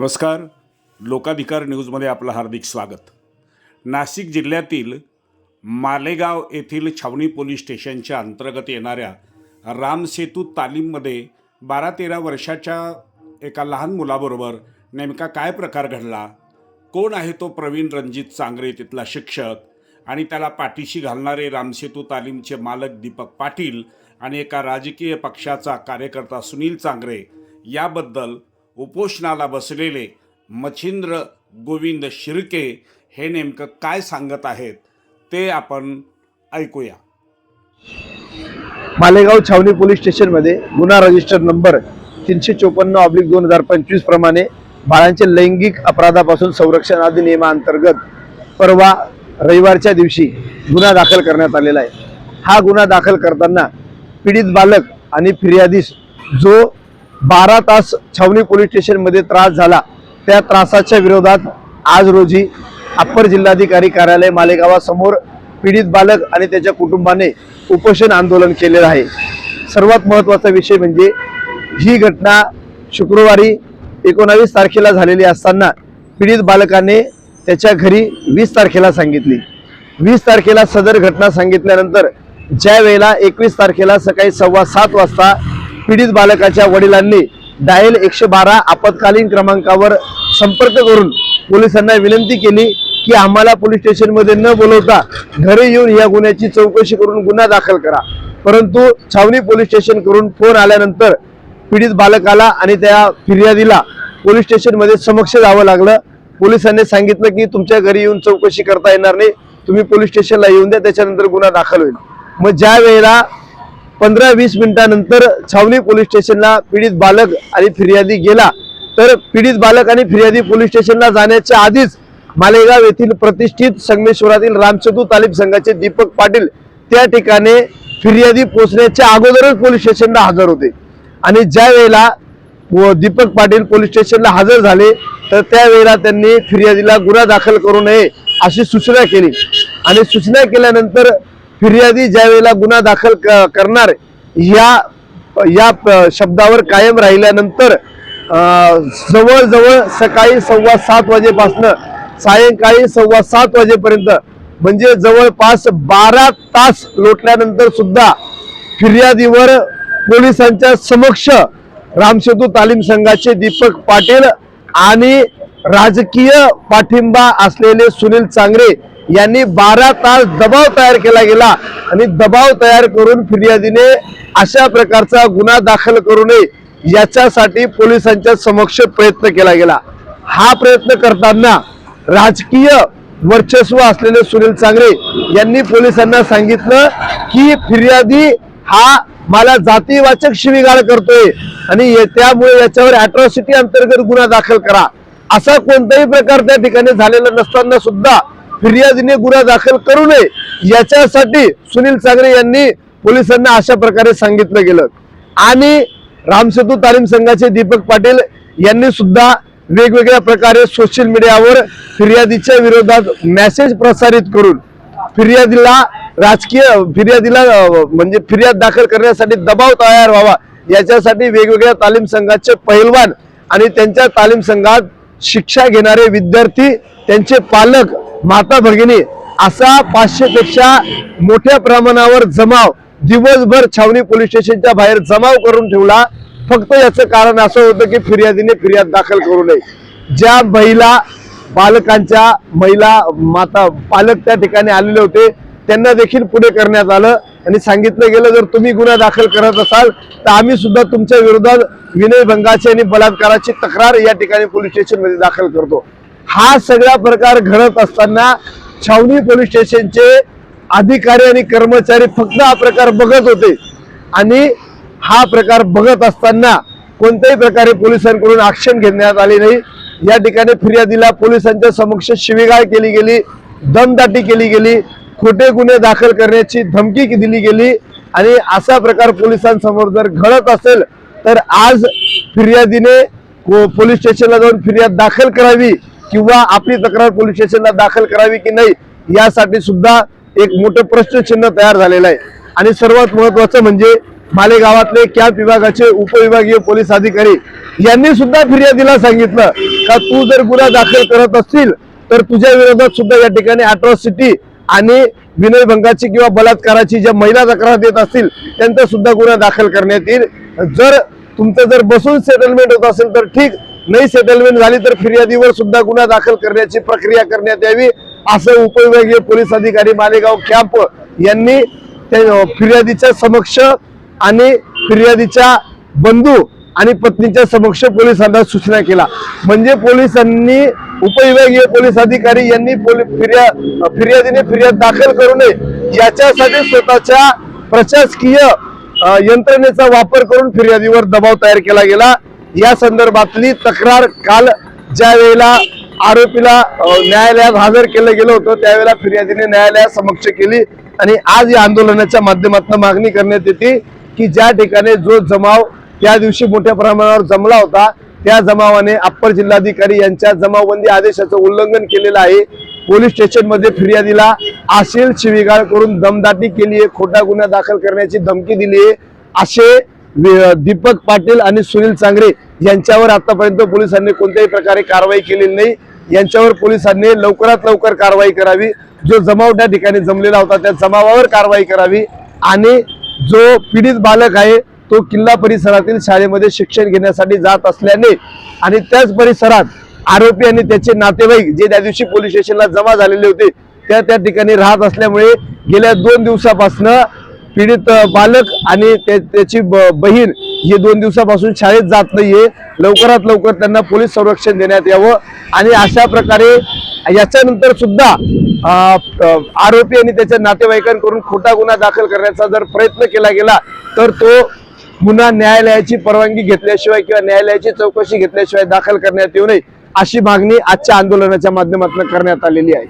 नमस्कार. लोकाधिकार न्यूजमध्ये आपलं हार्दिक स्वागत. नाशिक जिल्ह्यातील मालेगाव येथील छावणी पोलीस स्टेशनच्या अंतर्गत येणाऱ्या रामसेतू तालीममध्ये 12-13 वर्षाच्या एका लहान मुलाबरोबर नेमका काय प्रकार घडला, कोण आहे तो प्रवीण रणजित चांगरे तिथला शिक्षक आणि त्याला पाठीशी घालणारे रामसेतू तालीमचे मालक दीपक पाटील आणि एका राजकीय पक्षाचा कार्यकर्ता सुनील चांगरे याबद्दल उपोषणाला बसलेले मच्छिंद्र गोविंद शिर्के हे नेमकं काय सांगत आहेत ते आपण ऐकूया. मालेगाव छावणी पोलीस स्टेशनमध्ये गुन्हा रजिस्टर नंबर 354/2025 प्रमाणे बाळांचे लैंगिक अपराधापासून संरक्षण अधिनियमाअंतर्गत परवा रविवारच्या दिवशी गुन्हा दाखल करण्यात आलेला आहे. हा गुन्हा दाखल करताना पीडित बालक आणि फिर्यादीस जो 12 तास छावणी पोलीस स्टेशनमध्ये त्रास झाला त्या त्रासाच्या विरोधात आज रोजी अप्पर जिल्हाधिकारी कार्यालय मालेगावासमोर पीडित बालक आणि त्याच्या कुटुंबाने उपोषण आंदोलन केलेलं आहे. सर्वात महत्त्वाचा विषय म्हणजे ही घटना शुक्रवारी 19 तारखेला झालेली असताना पीडित बालकाने त्याच्या घरी 20 तारखेला सांगितली. 20 तारखेला सदर घटना सांगितल्यानंतर ज्या वेळेला 21 तारखेला सकाळी 7:15 वाजता पीडित बालकाच्या वडिलांनी डायल 112 आपत्कालीन क्रमांकावर संपर्क करून पोलिसांना विनंती केली की आम्हाला पोलीस स्टेशनमध्ये न बोलवता घरी येऊन या गुन्ह्याची चौकशी करून गुन्हा दाखल करा. परंतु छावणी पोलीस स्टेशन करून फोन आल्यानंतर पीडित बालकाला आणि त्या फिर्यादीला पोलीस स्टेशनमध्ये समक्ष जावं लागलं. पोलिसांनी सांगितलं की तुमच्या घरी येऊन चौकशी करता येणार नाही, तुम्ही पोलीस स्टेशनला येऊन द्या, त्याच्यानंतर गुन्हा दाखल होईल. मग ज्या वेळेला 15-20 मिनिटांनंतर छावणी पोलीस स्टेशनला पीडित बालक आणि फिर्यादी गेला तर पीडित बालक आणि फिर्यादी पोलीस स्टेशनला जाण्याच्या आधीच मालेगाव येथील प्रतिष्ठित संगमेश्वरातील रामसेतू तालीम संघाचे दीपक पाटील त्या ठिकाणी फिर्यादी पोहोचण्याच्या अगोदरच पोलीस स्टेशनला हजर होते. आणि ज्या वेळेला दीपक पाटील पोलीस स्टेशनला हजर झाले तर त्यावेळेला त्यांनी फिर्यादीला गुन्हा दाखल करू नये अशी सूचना केली. आणि सूचना केल्यानंतर फिर्यादी ज्या वेळेला गुन्हा दाखल करणार या शब्दावर कायम राहिल्यानंतर जवळजवळ सकाळी 7:15 वाजेपासून सायंकाळी 7:15 वाजेपर्यंत म्हणजे जवळपास 12 तास लोटल्यानंतर सुद्धा फिर्यादीवर पोलिसांच्या समक्ष रामसेतू तालीम संघाचे दीपक पाटील आणि राजकीय पाठिंबा असलेले सुनील चांगरे यांनी 12 तास दबाव तयार केला गेला. आणि दबाव तयार करून फिर्यादीने अशा प्रकारचा गुन्हा दाखल करू नये याच्यासाठी पोलिसांच्या समक्ष प्रयत्न केला गेला. हा प्रयत्न करताना राजकीय वर्चस्व असलेले सुनील चांगरे यांनी पोलिसांना सांगितलं की फिर्यादी हा मला जातीवाचक शिवीगाळ करतोय आणि त्यामुळे याच्यावर अॅट्रॉसिटी अंतर्गत गुन्हा दाखल करा. असा कोणताही प्रकार त्या ठिकाणी झालेला नसताना सुद्धा फिर्यादीने गुन्हा दाखल करू नये याच्यासाठी सुनील चांगरे यांनी पोलिसांना अशा प्रकारे सांगितलं गेलं. आणि रामसेतू तालीम संघाचे दीपक पाटील यांनी सुद्धा वेगवेगळ्या प्रकारे सोशल मीडियावर फिर्यादीच्या विरोधात मेसेज प्रसारित करून फिर्यादीला म्हणजे फिर्याद दाखल करण्यासाठी दबाव तयार व्हावा याच्यासाठी वेगवेगळ्या तालीम संघाचे पैलवान आणि त्यांच्या तालीम संघात शिक्षा घेणारे विद्यार्थी, त्यांचे पालक, माता भगिनी असा 500 पेक्षा मोठ्या प्रमाणावर जमाव दिवसभर छावणी पोलीस स्टेशनच्या बाहेर जमाव करून ठेवला. फक्त याचं कारण असं होतं की फिर्यादीने फिर्याद दाखल करू नये. ज्या बालकांच्या माता पालक त्या ठिकाणी आलेले होते त्यांना देखील पुढे करण्यात आलं आणि सांगितलं गेलं जर तुम्ही गुन्हा दाखल करत असाल तर आम्ही सुद्धा तुमच्या विरोधात विनयभंगाची आणि बलात्काराची तक्रार या ठिकाणी पोलीस स्टेशनमध्ये दाखल करतो. हा सगळा प्रकार घडत असताना छावणी पोलीस स्टेशनचे अधिकारी आणि कर्मचारी फक्त हा प्रकार बघत होते. आणि हा प्रकार बघत असताना कोणत्याही प्रकारे पोलिसांकडून ऍक्शन घेण्यात आली नाही. या ठिकाणी फिर्यादीला पोलिसांच्या समक्ष शिवीगाळ केली गेली, दमदाटी केली गेली, खोटे गुन्हे दाखल करण्याची धमकी दिली गेली. आणि असा प्रकार पोलिसांसमोर जर घडत असेल तर आज फिर्यादीने पोलीस स्टेशनला जाऊन फिर्याद दाखल करावी किंवा आपली तक्रार पोलीस स्टेशनला दाखल करावी की नाही यासाठी सुद्धा एक मोठं प्रश्नचिन्ह तयार झालेलं आहे. आणि सर्वात महत्त्वाचं म्हणजे मालेगावातले कॅम्प विभागाचे उपविभागीय पोलीस अधिकारी यांनी सुद्धा फिर्यादीला सांगितलं का तू जर गुन्हा दाखल करत असतील तर तुझ्या विरोधात सुद्धा या ठिकाणी अट्रॉसिटी आणि विनयभंगाची किंवा बलात्काराची ज्या महिला तक्रार देत असतील त्यांचा सुद्धा गुन्हा दाखल करण्यात येईल. जर तुमचं जर बसून सेटलमेंट होत असेल तर ठीक, नाही सेटलमेंट झाली तर फिर्यादीवर सुद्धा गुन्हा दाखल करण्याची प्रक्रिया करण्यात यावी, असं उपविभागीय पोलीस अधिकारी मालेगाव कॅम्प यांनी फिर्यादीच्या समक्ष आणि फिर्यादीच्या बंधू आणि पत्नीच्या समक्ष पोलिसांना सूचना केला. म्हणजे पोलिसांनी, उपविभागीय पोलीस अधिकारी यांनी फिर्यादीने फिर्याद दाखल करू नये याच्यासाठी स्वतःच्या प्रशासकीय यंत्रणेचा वापर करून फिर्यादीवर दबाव तयार केला गेला. या संदर्भातली तक्रार काल ज्या वेळेला आरोपीला न्यायालयात हजर केलं गेलं होतं त्यावेळेला फिर्यादीने न्यायालयासमक्ष केली आणि आज या आंदोलनाच्या माध्यमातून मागणी करण्यात येते की ज्या ठिकाणी जो जमाव त्या दिवशी मोठ्या प्रमाणावर जमला होता त्या जमावाने अप्पर जिल्हाधिकारी यांच्या जमावबंदी आदेशाचं उल्लंघन केलेलं आहे. पोलीस स्टेशन मध्ये फिर्यादीला अश्लील शिवीगाळ करून दमदाटी केली आहे, खोटा गुन्हा दाखल करण्याची धमकी दिली आहे, असे दीपक पाटील आणि सुनील चांगरे यांच्यावर आतापर्यंत पोलिसांनी कोणत्याही प्रकारे कारवाई केलेली नाही. यांच्यावर पोलिसांनी लवकरात लवकर कारवाई करावी. जो जमाव त्या ठिकाणी जमलेला होता त्या जमावावर कारवाई करावी आणि जो पीडित बालक आहे तो किल्ला परिसरातील शाळेमध्ये शिक्षण घेण्यासाठी जात असल्याने आणि त्याच परिसरात आरोपी आणि त्याचे नातेवाईक जे त्या दिवशी पोलीस स्टेशनला जमा झालेले होते त्या ठिकाणी राहत असल्यामुळे गेल्या 2 दिवसापासून पीडित बालक आणि त्याची बहीण हे 2 दिवसापासून शाळेत जात नाहीये. लवकरात लवकर त्यांना पोलीस संरक्षण देण्यात यावं आणि अशा प्रकारे याच्यानंतर सुद्धा आरोपी आणि त्याच्या नातेवाईकांकडून खोटा गुन्हा दाखल करण्याचा जर प्रयत्न केला गेला तर तो गुन्हा न्यायालयाची परवानगी घेतल्याशिवाय किंवा न्यायालयाची चौकशी घेतल्याशिवाय दाखल करण्यात येऊ नये अशी मागणी आजच्या आंदोलनाच्या माध्यमातून करण्यात आलेली आहे.